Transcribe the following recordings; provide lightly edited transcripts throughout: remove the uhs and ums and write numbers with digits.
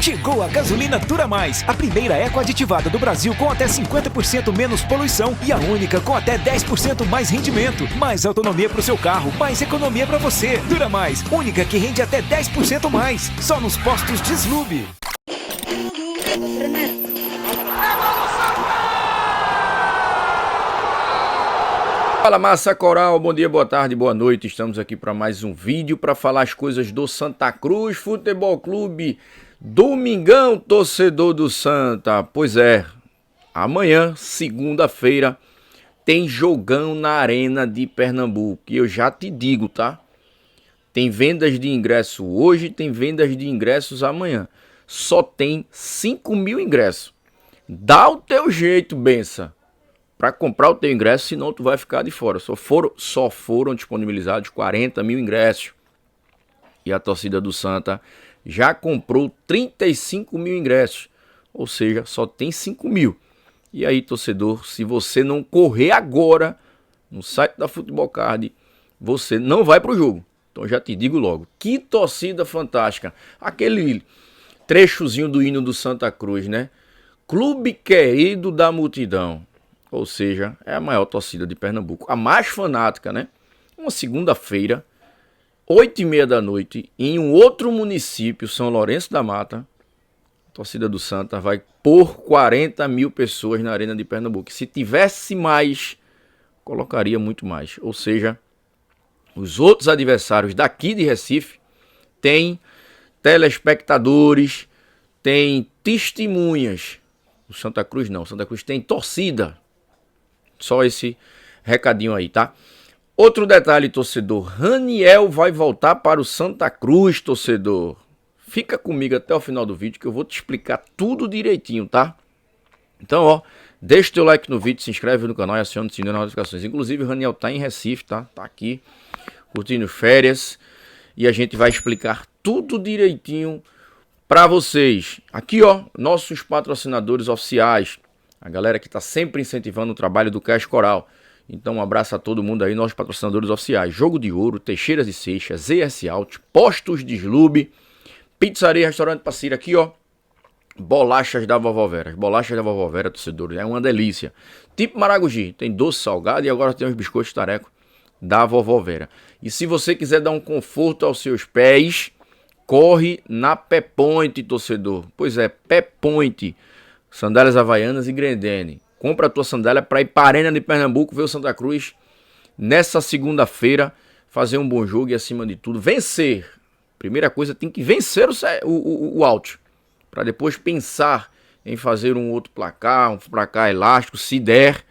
Chegou a gasolina Dura Mais, a primeira eco-aditivada do Brasil com até 50% menos poluição e a única com até 10% mais rendimento. Mais autonomia para o seu carro, mais economia para você. Dura Mais, única que rende até 10% mais. Só nos postos Deslube. Fala massa coral, bom dia, boa tarde, boa noite. Estamos aqui para mais um vídeo para falar as coisas do Santa Cruz Futebol Clube. Domingão, torcedor do Santa. Pois é, amanhã, segunda-feira, tem jogão na Arena de Pernambuco. E eu já te digo, tá? Tem vendas de ingresso hoje, tem vendas de ingressos amanhã. Só tem 5.000 ingressos. Dá o teu jeito, benção, para comprar o teu ingresso, senão tu vai ficar de fora. Só foram disponibilizados 40.000 ingressos. E a torcida do Santa já comprou 35.000 ingressos. Ou seja, só tem 5.000. E aí, torcedor, se você não correr agora no site da Futebol Card, você não vai pro jogo. Então já te digo logo. Que torcida fantástica. Aquele trechozinho do hino do Santa Cruz, né? Clube querido da multidão. Ou seja, é a maior torcida de Pernambuco. A mais fanática, né? Uma segunda-feira, 8h30 da noite, em um outro município, São Lourenço da Mata, a torcida do Santa vai por 40.000 pessoas na Arena de Pernambuco. Se tivesse mais, colocaria muito mais. Ou seja, os outros adversários daqui de Recife têm telespectadores, têm testemunhas. O Santa Cruz não, o Santa Cruz tem torcida. Só esse recadinho aí, tá? Outro detalhe, torcedor, Raniel vai voltar para o Santa Cruz, torcedor. Fica comigo até o final do vídeo que eu vou te explicar tudo direitinho, tá? Então, ó, deixa o teu like no vídeo, se inscreve no canal e aciona o sininho das notificações. Inclusive, o Raniel tá em Recife, tá? Tá aqui, curtindo férias. E a gente vai explicar tudo direitinho para vocês. Aqui, ó, nossos patrocinadores oficiais. A galera que tá sempre incentivando o trabalho do Cash Coral. Então um abraço a todo mundo aí, nossos patrocinadores oficiais. Jogo de Ouro, Teixeiras e Seixas, ZS Alt, Postos de Slube, Pizzaria e Restaurante Passira. Aqui, ó, bolachas da Vovó Vera. As bolachas da Vovó Vera, torcedores, é uma delícia. Tipo Maragogi, tem doce salgado e agora tem os biscoitos tareco da Vovó Vera. E se você quiser dar um conforto aos seus pés, corre na Pé Point, torcedor. Pois é, Pé Point, sandálias havaianas e Grendene. Compra a tua sandália para ir para a Arena de Pernambuco, ver o Santa Cruz nessa segunda-feira, fazer um bom jogo e, acima de tudo, vencer. Primeira coisa, tem que vencer o Alt, para depois pensar em fazer um outro placar, um placar elástico, se der.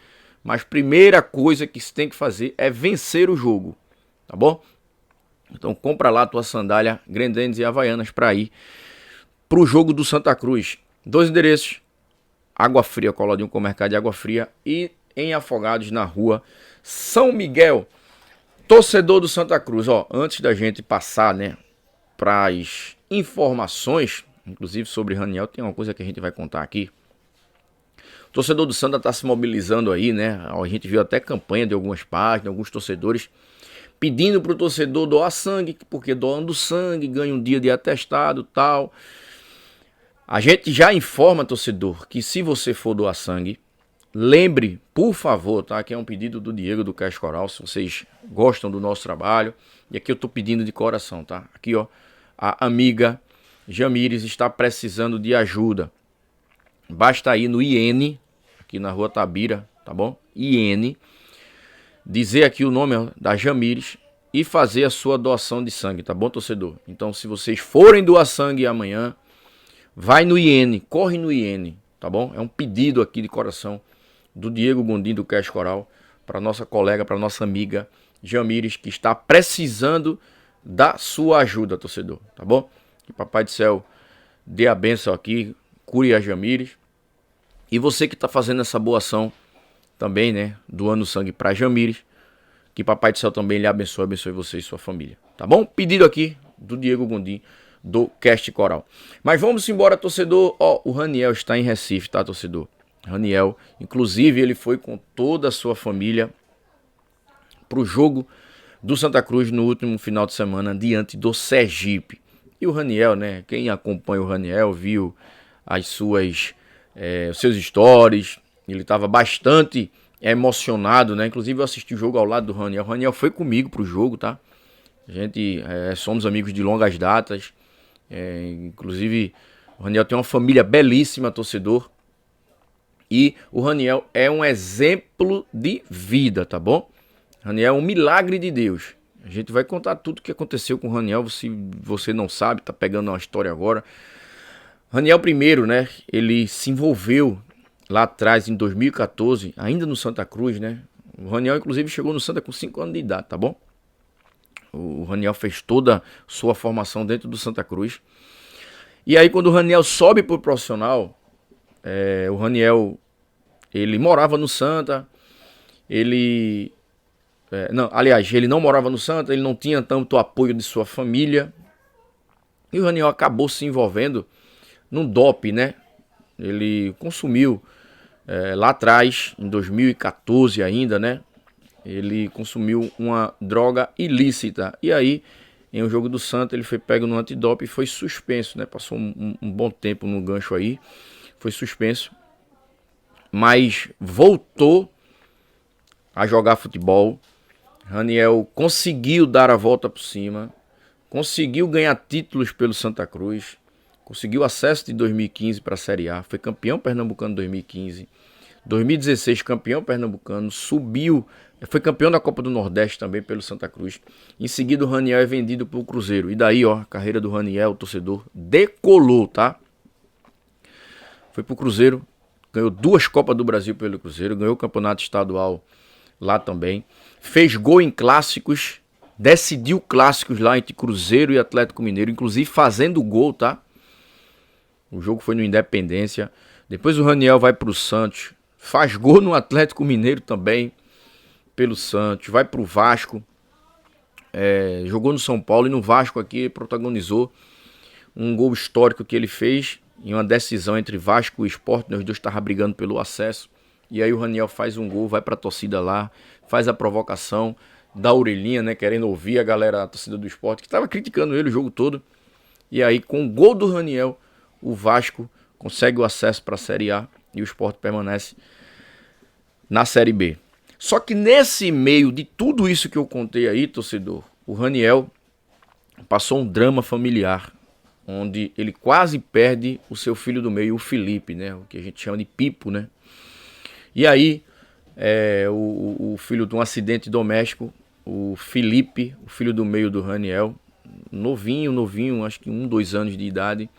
Mas primeira coisa que se tem que fazer é vencer o jogo, tá bom? Então compra lá a tua sandália Grendenes e Havaianas para ir para o jogo do Santa Cruz. 2 endereços. Água Fria, coladinho com o mercado de Água Fria, e em Afogados, na rua São Miguel. Torcedor do Santa Cruz, ó, antes da gente passar, né, para as informações, inclusive sobre Raniel, tem uma coisa que a gente vai contar aqui. O torcedor do Santa tá se mobilizando aí, né, a gente viu até campanha de algumas páginas, alguns torcedores pedindo pro torcedor doar sangue, porque doando sangue ganha um dia de atestado e tal. A gente já informa, torcedor, que se você for doar sangue, lembre, por favor, tá? Aqui é um pedido do Diego do Cash Coral, se vocês gostam do nosso trabalho. E aqui eu tô pedindo de coração, tá? Aqui, ó, a amiga Jamires está precisando de ajuda. Basta ir no IN, aqui na rua Tabira, tá bom? IN, dizer aqui o nome da Jamires e fazer a sua doação de sangue, tá bom, torcedor? Então, se vocês forem doar sangue amanhã, vai no IN, corre no IN, tá bom? É um pedido aqui de coração do Diego Gondim do Cash Coral para nossa colega, para nossa amiga Jamires, que está precisando da sua ajuda, torcedor, tá bom? Que Papai do Céu dê a bênção aqui, cure a Jamires. E você que está fazendo essa boa ação também, né, doando sangue para Jamires, que Papai do Céu também lhe abençoe, abençoe você e sua família, tá bom? Pedido aqui do Diego Gondim do Cast Coral. Mas vamos embora, torcedor. Ó, o Raniel está em Recife, tá, torcedor? Raniel, inclusive, ele foi com toda a sua família pro jogo do Santa Cruz no último final de semana diante do Sergipe. E o Raniel, né? Quem acompanha o Raniel viu os seus stories. Ele estava bastante emocionado, né? Inclusive eu assisti o jogo ao lado do Raniel. O Raniel foi comigo pro jogo, tá? A gente somos amigos de longas datas. Inclusive o Raniel tem uma família belíssima, torcedor. E o Raniel é um exemplo de vida, tá bom? Raniel é um milagre de Deus. A gente vai contar tudo o que aconteceu com o Raniel. Se você não sabe, tá pegando uma história agora. Raniel primeiro, né? Ele se envolveu lá atrás, em 2014, ainda no Santa Cruz, né? O Raniel, inclusive, chegou no Santa com 5 anos de idade, tá bom? O Raniel fez toda a sua formação dentro do Santa Cruz. E aí, quando o Raniel sobe pro profissional, o Raniel, ele morava no Santa, ele não morava no Santa, ele não tinha tanto apoio de sua família. E o Raniel acabou se envolvendo num doping, né? Ele consumiu lá atrás, em 2014 ainda, né? Ele consumiu uma droga ilícita. E aí, em um jogo do Santa, ele foi pego no antidoping e foi suspenso, né? Passou um bom tempo no gancho aí. Foi suspenso. Mas voltou a jogar futebol. Raniel conseguiu dar a volta por cima. Conseguiu ganhar títulos pelo Santa Cruz. Conseguiu acesso de 2015 para a Série A. Foi campeão pernambucano em 2015. 2016 campeão pernambucano. Subiu. Foi campeão da Copa do Nordeste também pelo Santa Cruz. Em seguida o Raniel é vendido para o Cruzeiro. E daí, ó, a carreira do Raniel, torcedor, decolou, tá? Foi pro Cruzeiro. Ganhou 2 Copas do Brasil pelo Cruzeiro. Ganhou o campeonato estadual lá também. Fez gol em clássicos. Decidiu clássicos lá entre Cruzeiro e Atlético Mineiro. Inclusive fazendo gol, tá? O jogo foi no Independência. Depois o Raniel vai pro Santos. Faz gol no Atlético Mineiro também. Pelo Santos. Vai pro Vasco. Jogou no São Paulo. E no Vasco aqui protagonizou um gol histórico que ele fez. Em uma decisão entre Vasco e Sport. Os dois estavam brigando pelo acesso. E aí o Raniel faz um gol. Vai pra torcida lá. Faz a provocação. Dá a orelhinha, né? Querendo ouvir a galera, a torcida do Sport. Que estava criticando ele o jogo todo. E aí com o gol do Raniel. O Vasco consegue o acesso para a Série A e o Sport permanece na Série B. Só que nesse meio de tudo isso que eu contei aí, torcedor, o Raniel passou um drama familiar, onde ele quase perde o seu filho do meio, o Felipe, né? O que a gente chama de Pipo, né? E aí, o filho de um acidente doméstico, o Felipe, o filho do meio do Raniel, novinho, acho que 1, 2 anos de idade,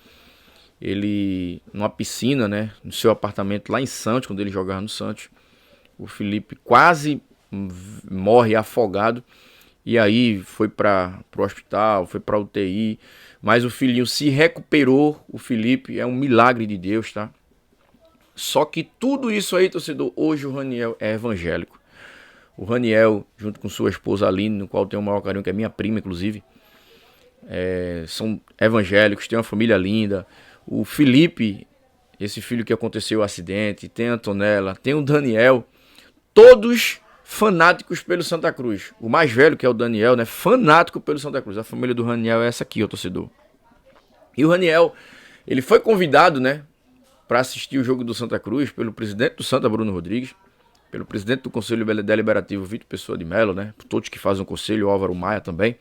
ele, numa piscina, né, no seu apartamento lá em Santos, quando ele jogava no Santos, o Felipe quase morre afogado, e aí foi para o hospital, foi para UTI, mas o filhinho se recuperou. O Felipe é um milagre de Deus, tá? Só que tudo isso aí, torcedor, hoje o Raniel é evangélico. O Raniel, junto com sua esposa Aline, no qual eu tenho o maior carinho, que é minha prima, inclusive, são evangélicos, tem uma família linda. O Felipe, esse filho que aconteceu o acidente, tem a Antonella, tem o Daniel, todos fanáticos pelo Santa Cruz. O mais velho, que é o Daniel, né, fanático pelo Santa Cruz. A família do Raniel é essa aqui, ó, torcedor. E o Raniel, ele foi convidado, né, para assistir o jogo do Santa Cruz pelo presidente do Santa, Bruno Rodrigues, pelo presidente do Conselho Deliberativo, Vitor Pessoa de Mello, né, por todos que fazem o conselho, o Álvaro Maia também.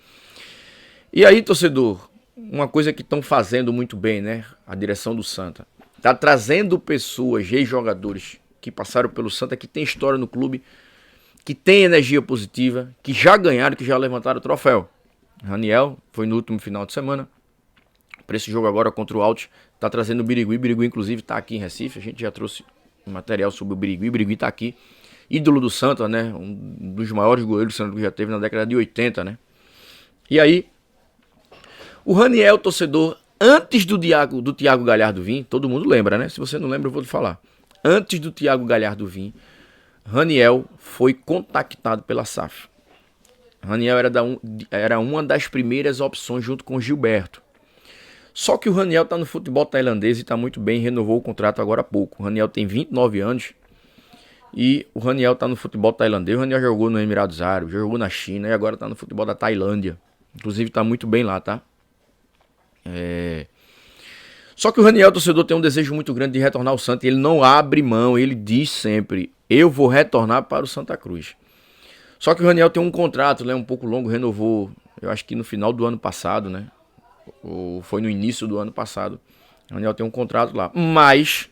E aí, torcedor, uma coisa que estão fazendo muito bem, né? A direção do Santa. Tá trazendo pessoas, ex-jogadores que passaram pelo Santa, que tem história no clube, que tem energia positiva, que já ganharam, que já levantaram o troféu. Raniel foi no último final de semana. Para esse jogo agora contra o Alt, tá trazendo o Birigui. O Birigui, inclusive, tá aqui em Recife. A gente já trouxe material sobre o Birigui. O Birigui tá aqui. Ídolo do Santa, né? Um dos maiores goleiros do Santa que já teve na década de 80, né? E aí, o Raniel, torcedor, antes do Thiago Galhardo vir, todo mundo lembra, né? Se você não lembra, eu vou te falar. Antes do Thiago Galhardo vir, Raniel foi contactado pela SAF. Raniel era uma das primeiras opções junto com Gilberto. Só que o Raniel está no futebol tailandês e está muito bem, renovou o contrato agora há pouco. O Raniel tem 29 anos e o Raniel está no futebol tailandês. O Raniel jogou no Emirados Árabes, jogou na China e agora está no futebol da Tailândia. Inclusive está muito bem lá, tá? Só que o Raniel, torcedor, tem um desejo muito grande de retornar ao Santa. Ele não abre mão, ele diz sempre, eu vou retornar para o Santa Cruz. Só que o Raniel tem um contrato, né, um pouco longo, renovou, eu acho que no final do ano passado, né? Ou foi no início do ano passado. O Raniel tem um contrato lá. Mas,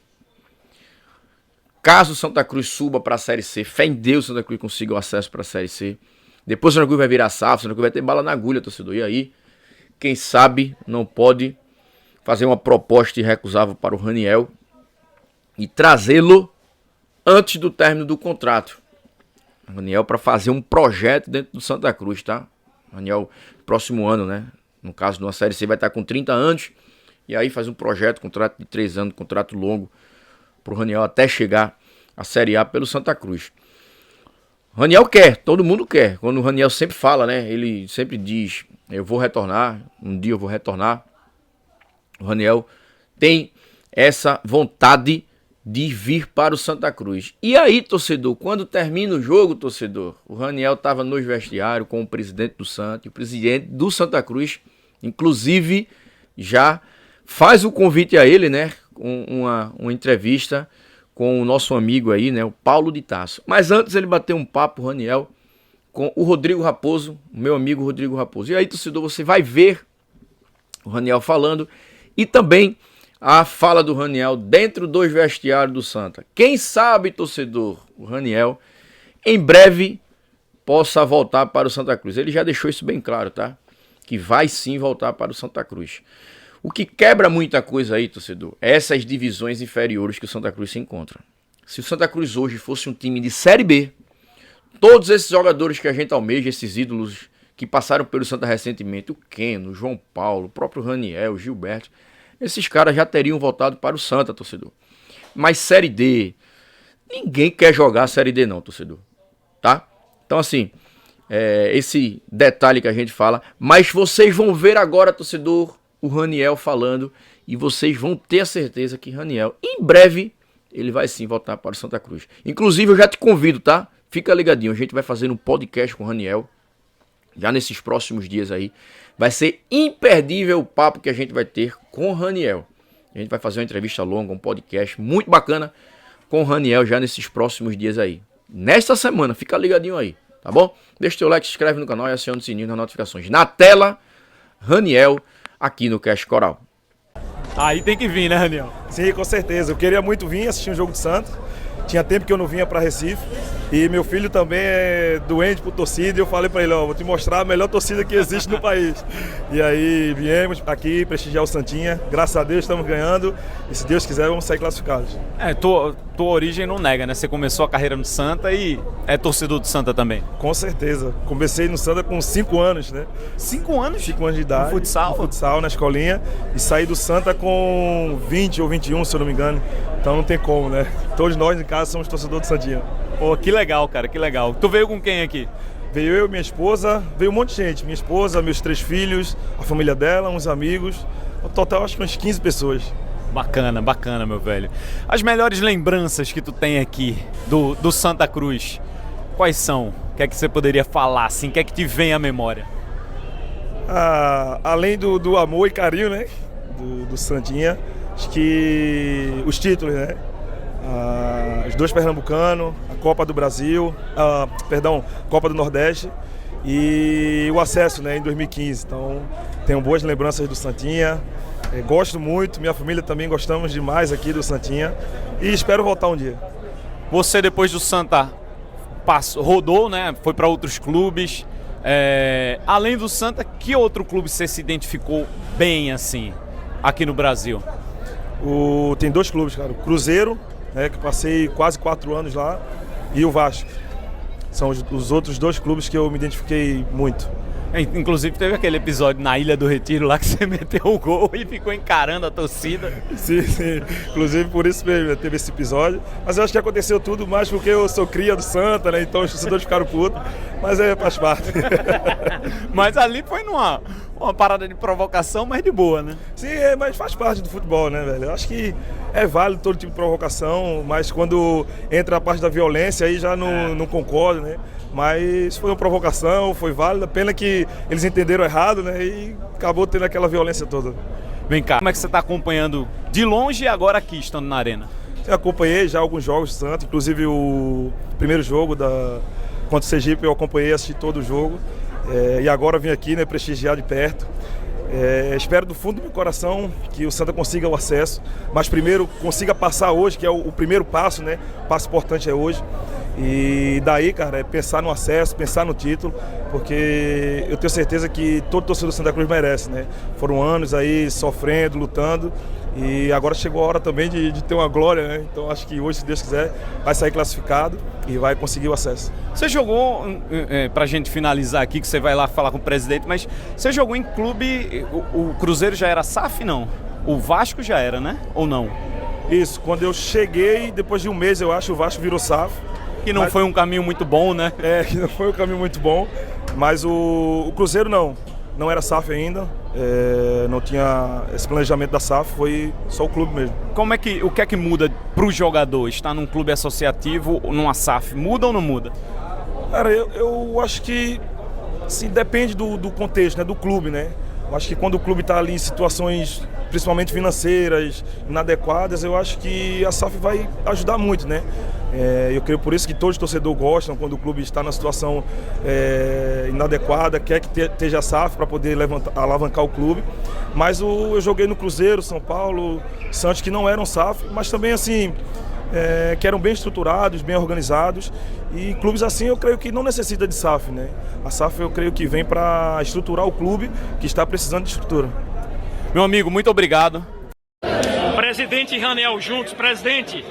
caso o Santa Cruz suba para a Série C, fé em Deus o Santa Cruz consiga o acesso para a Série C. Depois o Santa Cruz vai virar SAF, o Santa Cruz vai ter bala na agulha, torcedor. E aí, quem sabe não pode fazer uma proposta irrecusável para o Raniel e trazê-lo antes do término do contrato. O Raniel para fazer um projeto dentro do Santa Cruz, tá? O Raniel, próximo ano, né? No caso de uma Série C, vai estar com 30 anos. E aí faz um projeto, contrato de 3 anos, contrato longo, para o Raniel até chegar à Série A pelo Santa Cruz. O Raniel quer, todo mundo quer. Quando o Raniel sempre fala, né? Ele sempre diz, eu vou retornar, um dia eu vou retornar. O Raniel tem essa vontade de vir para o Santa Cruz. E aí, torcedor, quando termina o jogo, torcedor, o Raniel estava nos vestiários com o presidente do Santa, e o presidente do Santa Cruz, inclusive, já faz o convite a ele, né, uma entrevista com o nosso amigo aí, né, o Paulo de Tarso. Mas antes ele bateu um papo, o Raniel, com o Rodrigo Raposo, o meu amigo Rodrigo Raposo. E aí, torcedor, você vai ver o Raniel falando e também a fala do Raniel dentro dos vestiários do Santa. Quem sabe, torcedor, o Raniel em breve possa voltar para o Santa Cruz. Ele já deixou isso bem claro, tá? Que vai sim voltar para o Santa Cruz. O que quebra muita coisa aí, torcedor, é essas divisões inferiores que o Santa Cruz se encontra. Se o Santa Cruz hoje fosse um time de Série B, todos esses jogadores que a gente almeja, esses ídolos que passaram pelo Santa recentemente, o Keno, o João Paulo, o próprio Raniel, o Gilberto, esses caras já teriam voltado para o Santa, torcedor. Mas Série D, ninguém quer jogar a Série D não, torcedor. Tá? Então assim, esse detalhe que a gente fala, mas vocês vão ver agora, torcedor, o Raniel falando, e vocês vão ter a certeza que Raniel, em breve, ele vai sim voltar para o Santa Cruz. Inclusive, eu já te convido, tá? Fica ligadinho, a gente vai fazer um podcast com o Raniel, já nesses próximos dias aí. Vai ser imperdível o papo que a gente vai ter com o Raniel. A gente vai fazer uma entrevista longa, um podcast muito bacana com o Raniel já nesses próximos dias aí. Nesta semana, fica ligadinho aí, tá bom? Deixa o teu like, se inscreve no canal e aciona o sininho das notificações. Na tela, Raniel, aqui no Cash Coral. Aí tem que vir, né, Raniel? Sim, com certeza. Eu queria muito vir assistir um jogo do Santos. Tinha tempo que eu não vinha para Recife. E meu filho também é doente por torcida. E eu falei para ele, ó, vou te mostrar a melhor torcida que existe no país. E aí viemos aqui prestigiar o Santinha. Graças a Deus estamos ganhando. E se Deus quiser, vamos sair classificados. Tua origem não nega, né? Você começou a carreira no Santa e é torcedor do Santa também. Com certeza. Comecei no Santa com 5 anos, né? 5 anos? 5 anos de idade. No futsal? No futsal, na escolinha. E saí do Santa com 20 ou 21, se eu não me engano. Então não tem como, né? Todos nós em casa somos torcedores do Santinha. Pô, que legal, cara, que legal. Tu veio com quem aqui? Veio eu, minha esposa, veio um monte de gente. Minha esposa, meus 3 filhos, a família dela, uns amigos. No total, acho que umas 15 pessoas. Bacana, bacana, meu velho. As melhores lembranças que tu tem aqui do Santa Cruz, quais são? O que é que você poderia falar, assim? O que é que te vem à memória? Além do amor e carinho, né? Do Santinha, acho que os títulos, né? Os 2 pernambucanos, a Copa do Brasil, Copa do Nordeste e o acesso, né, em 2015. Então, tenho boas lembranças do Santinha, gosto muito, minha família também gostamos demais aqui do Santinha e espero voltar um dia. Você, depois do Santa, rodou, né, foi para outros clubes. Além do Santa, que outro clube você se identificou bem assim, aqui no Brasil? Tem 2 clubes, cara, o Cruzeiro, né, que passei quase 4 anos lá, e o Vasco. São os outros 2 clubes que eu me identifiquei muito. Inclusive teve aquele episódio na Ilha do Retiro lá que você meteu o gol e ficou encarando a torcida. Sim, sim. Inclusive por isso mesmo teve esse episódio. Mas eu acho que aconteceu tudo mais porque eu sou cria do Santa, né? Então os torcedores ficaram putos. Mas faz parte. Mas ali foi uma parada de provocação, mas de boa, né? Sim, mas faz parte do futebol, né, velho? Eu acho que é válido todo tipo de provocação, mas quando entra a parte da violência aí já não concordo, né? Mas foi uma provocação, foi válida. Pena que eles entenderam errado, né? E acabou tendo aquela violência toda. Vem cá, como é que você está acompanhando de longe e agora aqui, estando na arena? Eu acompanhei já alguns jogos do Santa, inclusive o primeiro jogo contra o Sergipe eu acompanhei, assisti todo o jogo. E agora vim aqui, né, prestigiar de perto. Espero do fundo do meu coração que o Santa consiga o acesso, mas primeiro consiga passar hoje, que é o primeiro passo, né? O passo importante é hoje. E daí, cara, é pensar no acesso, pensar no título, porque eu tenho certeza que todo torcedor do Santa Cruz merece, né? Foram anos aí sofrendo, lutando, e agora chegou a hora também de ter uma glória, né? Então acho que hoje, se Deus quiser, vai sair classificado e vai conseguir o acesso. Você jogou, pra gente finalizar aqui, que você vai lá falar com o presidente, mas você jogou em clube, o Cruzeiro já era SAF, não? O Vasco já era, né? Ou não? Isso, quando eu cheguei, depois de um mês, eu acho, o Vasco virou SAF. Que não foi um caminho muito bom, né? Que não foi um caminho muito bom, mas o Cruzeiro não era SAF ainda, não tinha esse planejamento da SAF, foi só o clube mesmo. O que é que muda pro jogador? Estar num clube associativo ou numa SAF? Muda ou não muda? Cara, eu acho que assim, depende do contexto, né, do clube, né? Eu acho que quando o clube está ali em situações, principalmente financeiras, inadequadas, eu acho que a SAF vai ajudar muito, né? Eu creio por isso que todos os torcedores gostam quando o clube está na situação inadequada, quer que esteja a SAF para poder alavancar o clube. Mas eu joguei no Cruzeiro, São Paulo, Santos, que não eram SAF, mas também assim, que eram bem estruturados, bem organizados. E clubes assim eu creio que não necessita de SAF, né? A SAF eu creio que vem para estruturar o clube que está precisando de estrutura. Meu amigo, muito obrigado. Presidente e Raniel juntos, presidente.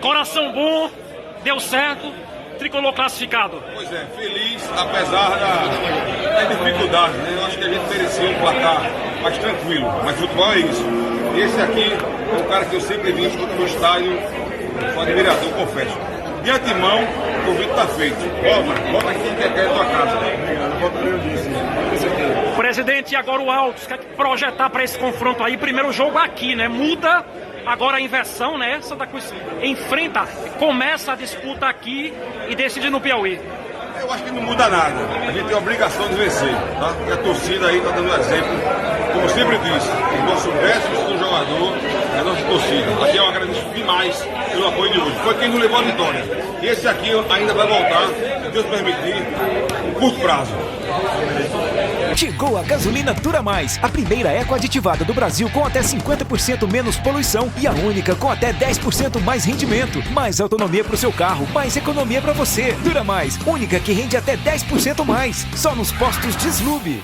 Coração bom, deu certo, tricolor classificado. Pois é, feliz, apesar da dificuldade, né? Eu acho que a gente merecia um placar mais tranquilo, mas futebol é isso. E esse aqui é um cara que eu sempre vi no estádio, sou admirador, confesso. De antemão, o convite está feito. Volta aqui quem quer tua casa. Presidente, e agora o Altos, quer projetar para esse confronto aí? Primeiro jogo aqui, né? Muda agora a inversão, né? Santa Cruz começa a disputa aqui e decide no Piauí. Eu acho que não muda nada. A gente tem a obrigação de vencer, tá? E a torcida aí está dando exemplo. Como sempre disse, os nossos versos do jogador é a nossa torcida. Aqui eu agradeço demais pelo apoio de hoje. Foi quem nos levou à vitória. E esse aqui ainda vai voltar, se Deus permitir, em curto prazo. Chegou a gasolina Dura Mais, a primeira eco-aditivada do Brasil com até 50% menos poluição e a única com até 10% mais rendimento. Mais autonomia para o seu carro, mais economia para você. Dura Mais, única que rende até 10% mais. Só nos postos Deslube.